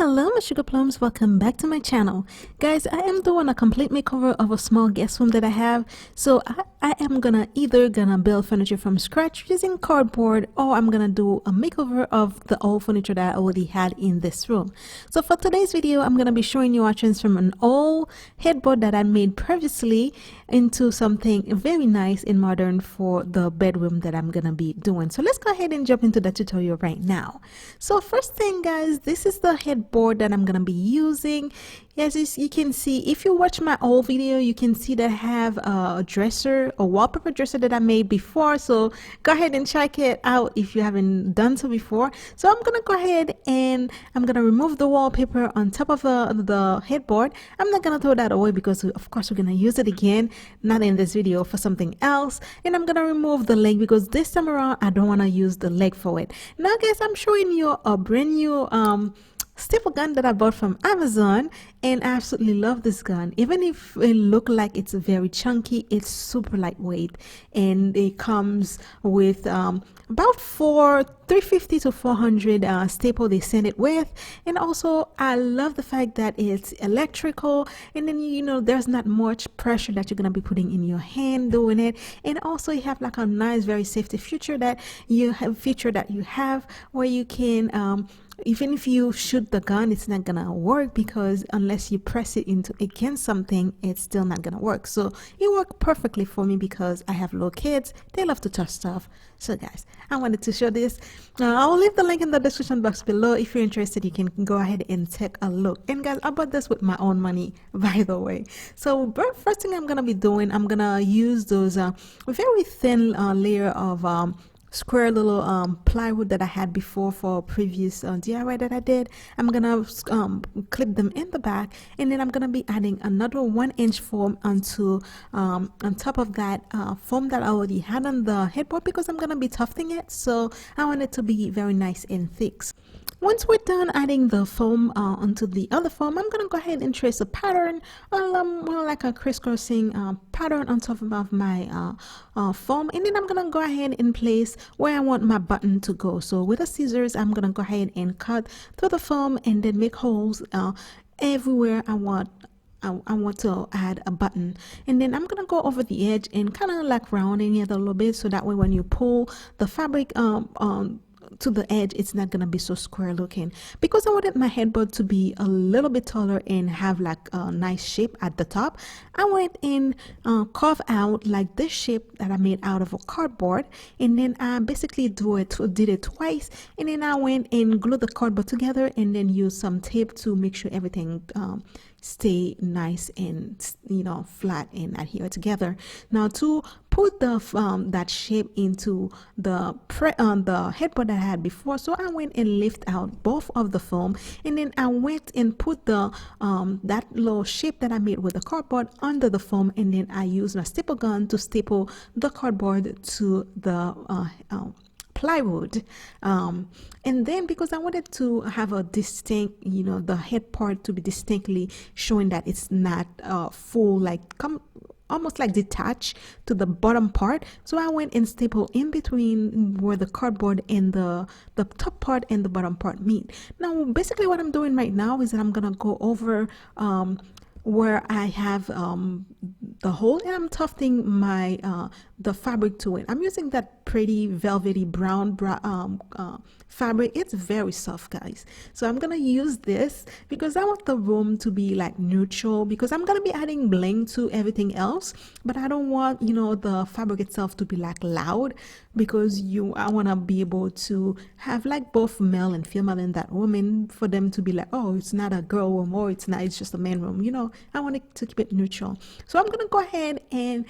Hello my sugar plums, welcome back to my channel. Guys, I am doing a complete makeover of a small guest room that I have. So I am either gonna build furniture from scratch using cardboard, or I'm gonna do a makeover of the old furniture that I already had in this room. So for today's video, I'm gonna be showing you how to transform an old headboard that I made previously into something very nice and modern for the bedroom that I'm gonna be doing. So let's go ahead and jump into the tutorial right now. So first thing guys, this is the headboard that I'm gonna be using. Yes, as you can see, if you watch my old video, you can see that I have a dresser, a wallpaper dresser that I made before. So go ahead and check it out if you haven't done so before. So I'm gonna go ahead and I'm gonna remove the wallpaper on top of the headboard. I'm not gonna throw that away because of course we're gonna use it again, not in this video, for something else. And I'm gonna remove the leg because this time around I don't want to use the leg for it. Now guys, I'm showing you a brand new staple gun that I bought from Amazon, and I absolutely love this gun. Even if it look like it's very chunky, it's super lightweight, and it comes with about 350 to 400 staple they send it with. And also I love the fact that it's electrical, and then you know there's not much pressure that you're gonna be putting in your hand doing it. And also you have like a nice very safety feature that you have where you can even if you shoot the gun, it's not gonna work because unless you press it into against something, it's still not gonna work. So it worked perfectly for me because I have little kids, they love to touch stuff. So guys, I wanted to show this. I'll leave the link in the description box below. If you're interested, you can go ahead and take a look. And guys, I bought this with my own money, by the way. So first thing I'm gonna be doing, I'm gonna use those very thin layer of square little plywood that I had before for a previous DIY that I did. I'm gonna clip them in the back, and then I'm gonna be adding another 1-inch foam onto on top of that foam that I already had on the headboard because I'm gonna be tufting it, so I want it to be very nice and thick. Once we're done adding the foam onto the other foam, I'm gonna go ahead and trace a pattern, more like a crisscrossing pattern on top of my foam, and then I'm gonna go ahead and place where I want my button to go. So with the scissors, I'm gonna go ahead and cut through the foam and then make holes everywhere I want to add a button. And then I'm gonna go over the edge and kind of like rounding it a little bit, so that way when you pull the fabric to the edge, it's not gonna be so square looking. Because I wanted my headboard to be a little bit taller and have like a nice shape at the top, I went and carved out like this shape that I made out of a cardboard, and then I basically did it twice, and then I went and glued the cardboard together and then used some tape to make sure everything stay nice and flat and adhere together. Now to put the that shape into the headboard that I had before, so I went and lift out both of the foam, and then I went and put the that little shape that I made with the cardboard under the foam, and then I used my staple gun to staple the cardboard to the plywood. And then because I wanted to have a distinct, the head part to be distinctly showing that it's not full, like almost like detached to the bottom part, so I went and stapled in between where the cardboard and the top part and the bottom part meet. Now basically what I'm doing right now is that I'm gonna go over where I have the hole, and I'm tufting my the fabric to it. I'm using that pretty velvety brown fabric. It's very soft guys, so I'm gonna use this because I want the room to be like neutral, because I'm gonna be adding bling to everything else, but I don't want the fabric itself to be like loud, because I want to be able to have like both male and female in that room, and for them to be like, oh, it's not a girl room, or it's just a man room. I want it to keep it neutral. So I'm gonna go ahead and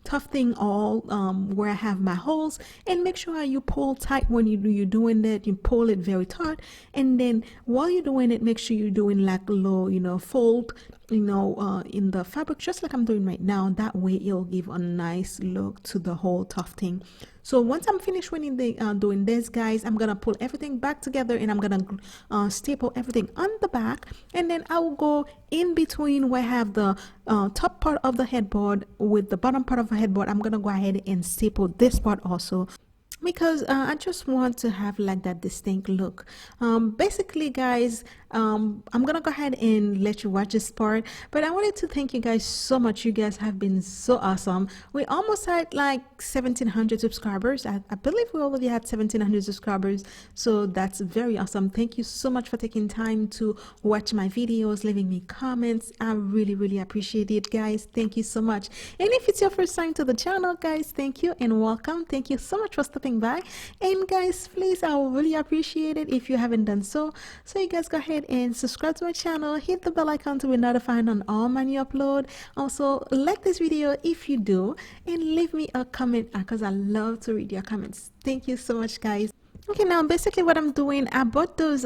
tufting all where I have my holes, and make sure you pull tight when you're doing that. You pull it very tight, and then while you're doing it, make sure you're doing like a low fold in the fabric, just like I'm doing right now. That way it'll give a nice look to the whole tufting. So once I'm finished doing this guys, I'm gonna pull everything back together, and I'm gonna staple everything on the back, and then I will go in between where I have the top part of the headboard with the bottom part of the headboard. I'm gonna go ahead and staple this part also. because I just want to have like that distinct look. Basically, guys, I'm gonna go ahead and let you watch this part, but I wanted to thank you guys so much. You guys have been so awesome. We almost had like 1,700 subscribers. I believe we already had 1,700 subscribers, so that's very awesome. Thank you so much for taking time to watch my videos, leaving me comments. I really appreciate it, guys. Thank you so much. And if it's your first time to the channel, guys, thank you and welcome. Thank you so much for stopping by. And guys, please, I will really appreciate it if you haven't done so. So you guys go ahead and subscribe to my channel, hit the bell icon to be notified on all my new upload. Also, like this video if you do, and leave me a comment because I love to read your comments. Thank you so much, guys. Okay, now basically what I'm doing, I bought those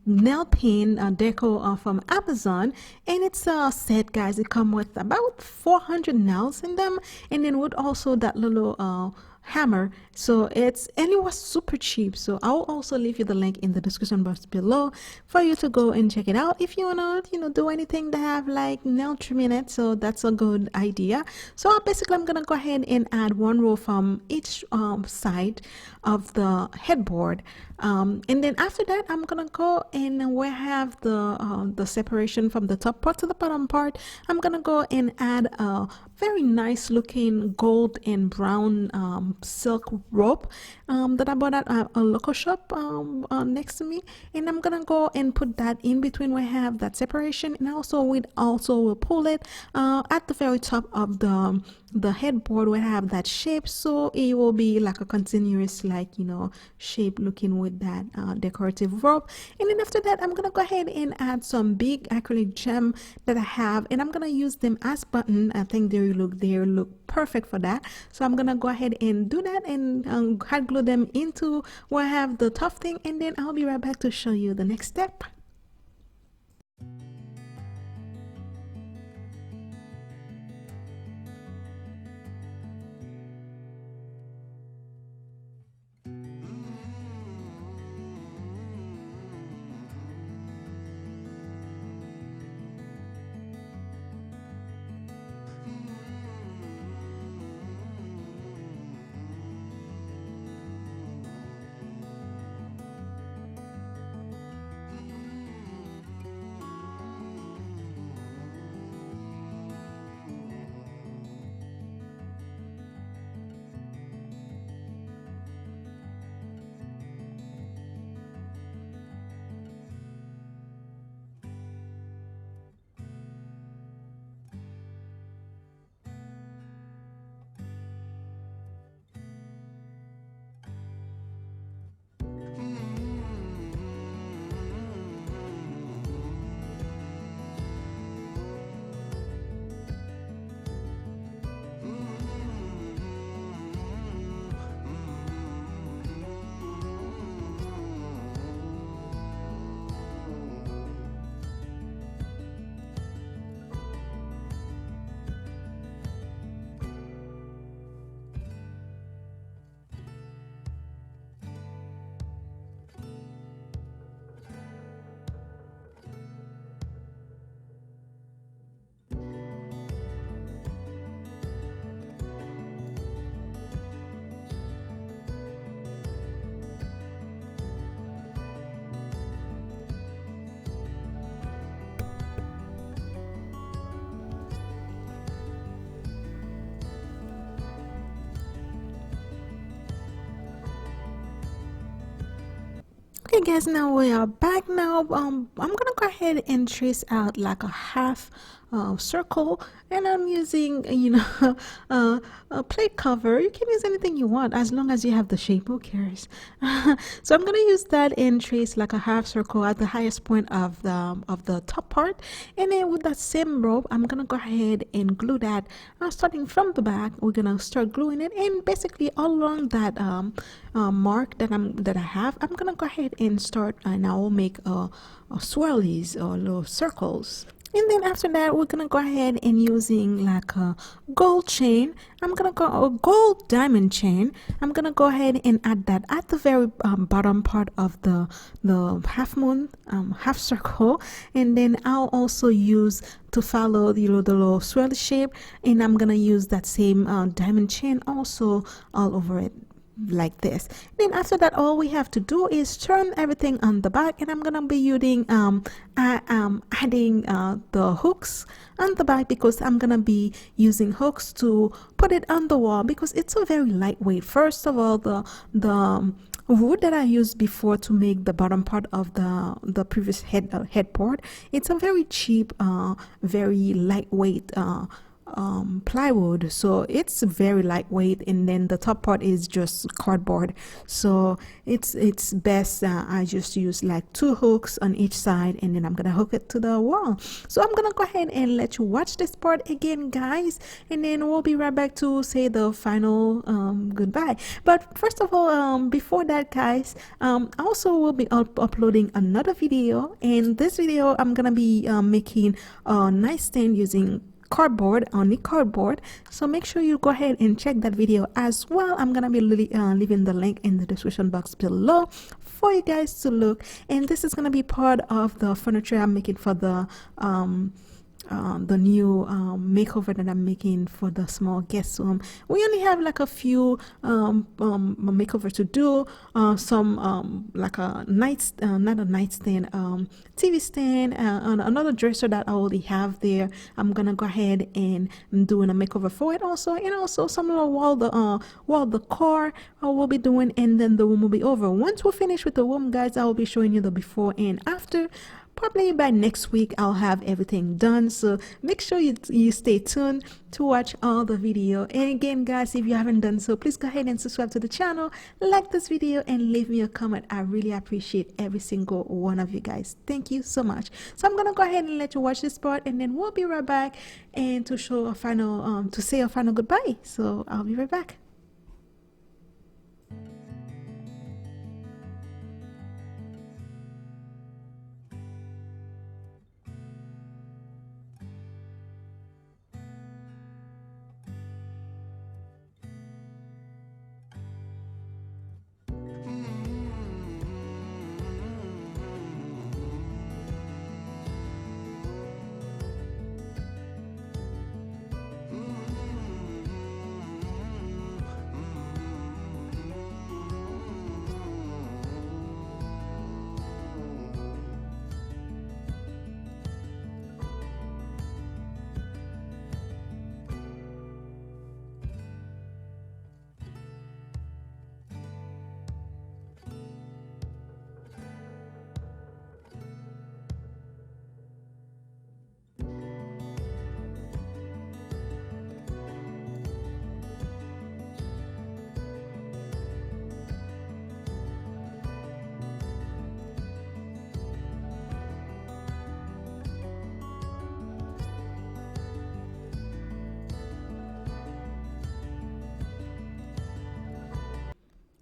nail pin deco from Amazon, and it's a set, guys. It comes with about 400 nails in them, and then with also that little hammer. So it was super cheap. So I'll also leave you the link in the description box below for you to go and check it out if you wanna do anything that have like nail trim in it. So that's a good idea. So basically I'm gonna go ahead and add one row from each side of the headboard, and then after that I'm gonna go and we have the separation from the top part to the bottom part. I'm gonna go and add a very nice looking gold and brown silk rope that I bought at a local shop next to me, and I'm gonna go and put that in between where I have that separation, and also will pull it at the very top of the headboard where I have that shape, so it will be like a continuous shape looking with that decorative rope. And then after that I'm gonna go ahead and add some big acrylic gem that I have, and I'm gonna use them as button. I think they look perfect for that, so I'm gonna go ahead and do that and hot glue them into where I have the tufting, and then I'll be right back to show you the next step. Okay guys, now we are back. Now I'm gonna go ahead and trace out like a half circle, and I'm using a plate cover. You can use anything you want as long as you have the shape. Who cares? So I'm gonna use that and trace like a half circle at the highest point of the top part, and then with that same rope I'm gonna go ahead and glue that starting from the back. We're gonna start gluing it, and basically all along that mark that I have, I'm gonna go ahead and start, and I will make swirlies or little circles. And then after that we're gonna go ahead and using like a gold chain, a gold diamond chain. I'm gonna go ahead and add that at the very bottom part of the half moon, half circle, and then I'll also use to follow the little swirl shape, and I'm gonna use that same diamond chain also all over it. like this. Then after that, all we have to do is turn everything on the back, and I'm gonna be using adding the hooks on the back, because I'm gonna be using hooks to put it on the wall, because it's a very lightweight. First of all, the wood that I used before to make the bottom part of the previous headboard, it's a very cheap, very lightweight plywood, so it's very lightweight, and then the top part is just cardboard, so it's best I just use like 2 hooks on each side, and then I'm gonna hook it to the wall. So I'm gonna go ahead and let you watch this part again, guys, and then we'll be right back to say the final goodbye. But first of all, before that, guys, I also will be uploading another video, and this video I'm gonna be making a nightstand using cardboard, only cardboard, so make sure you go ahead and check that video as well. I'm gonna be leaving the link in the description box below for you guys to look, and this is gonna be part of the furniture I'm making for the new makeover that I'm making for the small guest room. We only have like a few makeover to do, some like a not a nightstand, TV stand, another dresser that I already have there. I'm gonna go ahead and doing a makeover for it also, and also some little wall decor I will be doing, and then the room will be over. Once we're finished with the room, guys, I will be showing you the before and after. Probably by next week I'll have everything done, so make sure you stay tuned to watch all the video. And again, guys, if you haven't done so, please go ahead and subscribe to the channel, like this video, and leave me a comment. I really appreciate every single one of you guys. Thank you so much. So I'm gonna go ahead and let you watch this part, and then we'll be right back and to show a final to say a final goodbye. So I'll be right back.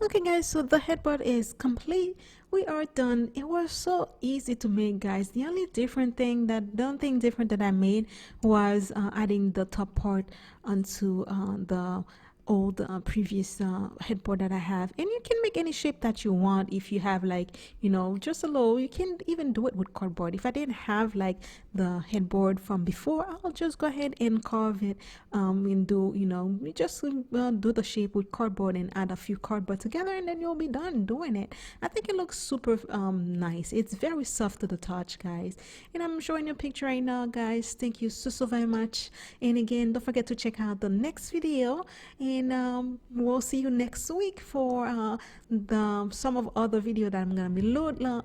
Okay, guys, so the headboard is complete. We are done. It was so easy to make, guys. The only different thing that I made was adding the top part onto the old previous headboard that I have. And you can make any shape that you want. If you have, like, you know, just a little, you can even do it with cardboard. If I didn't have like the headboard from before, I'll just go ahead and carve it and do, you know, we just do the shape with cardboard and add a few cardboard together, and then you'll be done doing it. I think it looks super nice. It's very soft to the touch, guys, and I'm showing you a picture right now, guys. Thank you so very much. And again, don't forget to check out the next video, and we'll see you next week for some of other video that I'm gonna be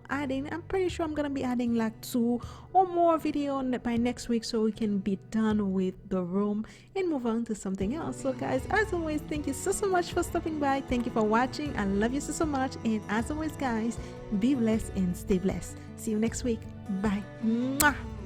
adding. I'm pretty sure I'm gonna be adding like 2 or more video by next week, so we can be done with the room and move on to something else. So guys, as always, thank you so much for stopping by. Thank you for watching. I love you so much, and as always, guys, be blessed and stay blessed. See you next week. Bye. Mwah.